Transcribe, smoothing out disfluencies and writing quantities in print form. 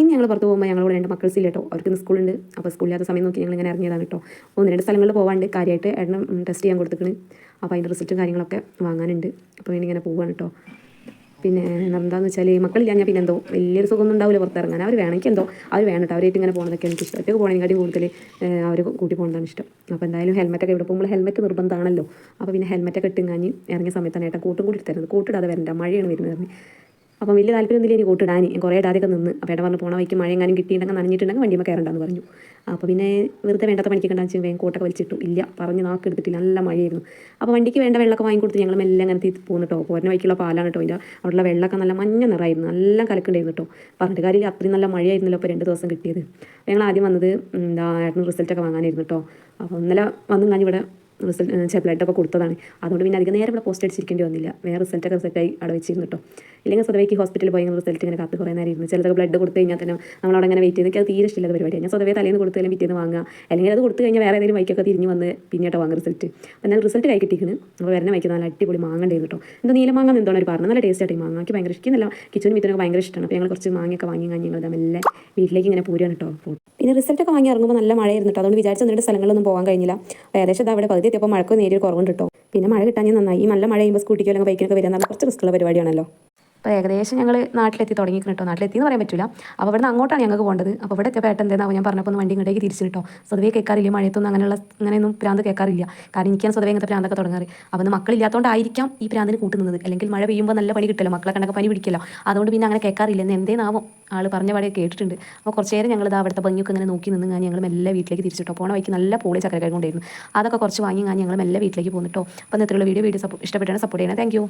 ഇനി ഞങ്ങൾ പുറത്ത് പോകുമ്പോൾ ഞങ്ങളോട് 2 മക്കൾസില്ല കേട്ടോ, അവർക്ക് സ്കൂളുണ്ട്. അപ്പോൾ സ്കൂളില്ലാത്ത സമയം നോക്കി ഞങ്ങൾ ഇങ്ങനെ ഇറങ്ങിയതാണ് കേട്ടോ. 1-2 സ്ഥലങ്ങളിൽ പോകാണ്ട്, കാര്യമായിട്ട് എണ്ണം ടെസ്റ്റ് ചെയ്യാൻ കൊടുത്തിട്ടുണ്ട്. അപ്പോൾ അതിൻ്റെ റിസൾട്ടും കാര്യങ്ങളൊക്കെ വാങ്ങാനുണ്ട്. അപ്പോൾ ഇങ്ങനെ പോവുകയാണ് കേട്ടോ. പിന്നെ എന്താണെന്ന് വെച്ചാൽ മക്കളില്ല ഞാൻ പിന്നെ എന്തോ വലിയൊരു സുഖമൊന്നും ഉണ്ടാവില്ല പുറത്തിറങ്ങാൻ. അവർ വേണമെങ്കിൽ എന്തോ അവർ വേണം കേട്ടോ, അവരായിട്ട് ഇങ്ങനെ പോകുന്നതൊക്കെ എനിക്ക് ഇഷ്ടം. ഒറ്റയ്ക്ക് പോകണമെങ്കിൽ കൂടുതൽ അവർ കൂട്ടി പോകുന്നതാണ് ഇഷ്ടം. അപ്പോൾ എന്തായാലും ഹെൽമെറ്റൊക്കെ ഇവിടെ പോകുമ്പോൾ ഹെൽമെറ്റ് നിർബന്ധമാണല്ലോ. അപ്പോൾ പിന്നെ ഹെൽമെറ്റൊക്കെ ഇട്ടുങ്ങാഞ്ഞ് ഇറങ്ങിയ സമയത്താണ് ഏട്ടാ കോട്ടും കൂടി തരുന്നത്. കോട്ടിടാതെ വരണ്ട, മഴയാണ് വരുന്നത്. അപ്പം വലിയ താല്പര്യമൊന്നുമില്ല എനിക്ക് കോട്ടിടാൻ. കുറേ ഇടാതെയൊക്കെ നിന്ന്. അപ്പോൾ ഏട്ടാ പറഞ്ഞു പോണ വഴിക്ക് മഴ എങ്ങാനും കിട്ടിയിട്ടുണ്ടെങ്കിൽ നനഞ്ഞിട്ടുണ്ടെങ്കിൽ വണ്ടിയുമ്പോൾ കയറണ്ടെന്ന് പറഞ്ഞു. അപ്പോൾ പിന്നെ വെറുതെ വേണ്ടാത്ത പണിക്ക് കണ്ടാൽ വേഗം കോട്ടൊക്കെ വലിച്ചിട്ടു. ഇല്ല പറഞ്ഞ് നാക്കെടുത്തിട്ടില്ല, നല്ല മഴയായിരുന്നു. അപ്പോൾ വണ്ടിക്ക് വേണ്ട വെള്ളമൊക്കെ വാങ്ങിക്കൊടുത്ത് ഞങ്ങൾ മെല്ലെ അങ്ങനെ പോകുന്നു. പോരുന്ന വഴിക്കുള്ള പാലാണ് കേട്ടോ. അതിൻ്റെ അവിടെയുള്ള വെള്ളമൊക്കെ നല്ല മഞ്ഞ നിറമായിരുന്നു, നല്ല കലക്കുണ്ടായിരുന്നു കേട്ടോ. പറഞ്ഞിട്ട് കാര്യമില്ല, അത്രയും നല്ല മഴയായിരുന്നല്ലോ അപ്പോൾ 2 ദിവസം കിട്ടിയത്. ഞങ്ങൾ ആദ്യം വന്നത് ഏട്ടന് റിസൾട്ടൊക്കെ വാങ്ങാനായിരുന്നു കേട്ടോ. അപ്പോൾ ഇന്നലെ വന്നു ഞാൻ ഇവിടെ ബ്ലഡൊക്കെ കൊടുത്തതാണ്. അതുകൊണ്ട് പിന്നെ അധികം നേരം ഇവിടെ പോസ്റ്റ് അടിച്ചിരിക്കേണ്ടി വന്നില്ല. വേറെ റിസൾട്ടൊക്കെ സെറ്റായി അവിടെ വെച്ചിരുന്നു കേട്ടോ. ഇല്ലെങ്കിൽ സ്വതവേക്ക് ഹോസ്പിറ്റലിൽ പോയി റിസൾട്ട് ഇങ്ങനെ കാത്ത് കുറേ നേരം ഇരുന്നു. ചിലതൊക്കെ ബ്ലഡ് കൊടുത്തു കഴിഞ്ഞാൽ തന്നെ നമ്മളവിടെ അങ്ങനെ വെയിറ്റ് ചെയ്ത്, എനിക്ക് അത് തീരെ ഇഷ്ടമില്ലാത്ത പരിപാടിയാണ്. ഞാൻ സ്വതവേ തലേന്ന് കൊടുത്താലും പിറ്റേന്ന് വാങ്ങുക, അല്ലെങ്കിൽ അത് കൊടുത്തു കഴിഞ്ഞാൽ വേറെ ഏതെങ്കിലും വൈക്കൊക്കെ തിരിഞ്ഞ് വന്ന് പിന്നീട്ടോ വാങ്ങുക റിസൾട്ട്. എന്നാൽ റിസൾട്ട് കൈ കിട്ടിയിരിക്കുന്നു. അപ്പോൾ വരുന്ന വൈക്ക് നല്ല അടിപൊളി മാങ്ങണ്ടായിരുന്നു കേട്ടോ. എന്താ നീലമാങ്ങ എന്തോണം ഒരു പറഞ്ഞു, നല്ല ടേസ്റ്റ് ആയിട്ട് മാങ്ങാക്ക് ഭയങ്കര ഇഷ്ടമല്ല. കിച്ചനും മിത്തനൊക്കെ ഭയങ്കര ഇഷ്ടമാണ്. അപ്പോൾ ഞങ്ങൾ കുറച്ച് മാങ്ങയൊക്കെ വാങ്ങി ഞങ്ങൾ മെല്ലെ വീട്ടിലേക്ക് ഇങ്ങനെ പോരുകയാണ് കേട്ടോ. പിന്നെ റിസൾട്ടൊക്കെ വാങ്ങി ഇറങ്ങുമ്പോൾ നല്ല മഴയായിരുന്നു കേട്ടോ. അതുകൊണ്ട് വിചാരിച്ച 2 സ്ഥലങ്ങളിലൊന്നും പോകാൻ കഴിഞ്ഞില്ല. ഏകദേശം അവിടെ പകുതി എത്തിയപ്പോൾ മഴക്ക് നേരിയ കുറവുണ്ട് കേട്ടോ. പിന്നെ മഴ കിട്ടാൻ നന്നായി. ഈ നല്ല മഴ ചെയ്യുമ്പോൾ സ്കൂട്ടിക്കോ അല്ലെങ്കിൽ ബൈക്കിനൊക്കെ വരാൻ കുറച്ച് റിസ്ക്കുള്ള പരിപാടിയാണല്ലോ. അപ്പോൾ ഏകദേശം ഞങ്ങൾ നാട്ടിലെത്തി തുടങ്ങിയിരിക്കണം കേട്ടോ. നാട്ടിലെത്തിയെന്ന് പറയാൻ പറ്റില്ല. അപ്പോൾ ഇവിടെ നിന്ന് അങ്ങോട്ടാണ് ഞങ്ങൾക്ക് പോകേണ്ടത്. അപ്പോൾ ഇവിടെ എത്തിയപ്പോൾ ഏട്ടൻ എന്താ ഞാൻ പറഞ്ഞപ്പോൾ ഒന്ന് വണ്ടി ഇങ്ങോട്ടേക്ക് തിരിച്ചു കേട്ടോ. സ്വതവേ കേൾക്കാറില്ല, മഴയത്തൊന്നും അങ്ങനെയൊന്നും പ്രാന്ത് കേൾക്കാറില്ല. കാരണം എനിക്കാണ് സ്വതവേ ഇങ്ങനത്തെ പ്രാന്തൊക്കെ തുടങ്ങാറ്. അപ്പോൾ മക്കളില്ലാത്തതുകൊണ്ടായിരിക്കാം ഈ പ്രാന്തിന് കൂട്ടുന്നത്. അല്ലെങ്കിൽ മഴ പെയ്യുമ്പോൾ നല്ല പണി കിട്ടില്ല, മക്കളെ കണ്ടൊക്കെ പനി പിടിക്കില്ല. അതുകൊണ്ട് പിന്നെ അങ്ങനെ കേൾക്കാറില്ല. എന്ന് എന്തേനാവും ആൾ പറഞ്ഞ പാടെ കേട്ടിട്ടുണ്ട്. അപ്പോൾ കുറച്ച് നേരം ഞങ്ങൾ അവിടുത്തെ ഭംഗിയൊക്കെ ഇങ്ങനെ നോക്കി നിന്ന് ഞങ്ങൾ മെല്ലെ വീട്ടിലേക്ക് തിരിച്ചിട്ടോ. പോണ വഴിക്ക് നല്ല പോളി ചക്കരക്കാർ കൊണ്ടായിരുന്നു. അതൊക്കെ കുറച്ച് വാങ്ങി ഞങ്ങൾ മെല്ലെ വീട്ടിലേക്ക് പോകുന്നു കേട്ടോ. അപ്പോൾ ഇത്രയുള്ള വീഡിയോ ഇഷ്ടപ്പെട്ടാണ് സപ്പോർട്ട് ചെയ്യണം. Thank you.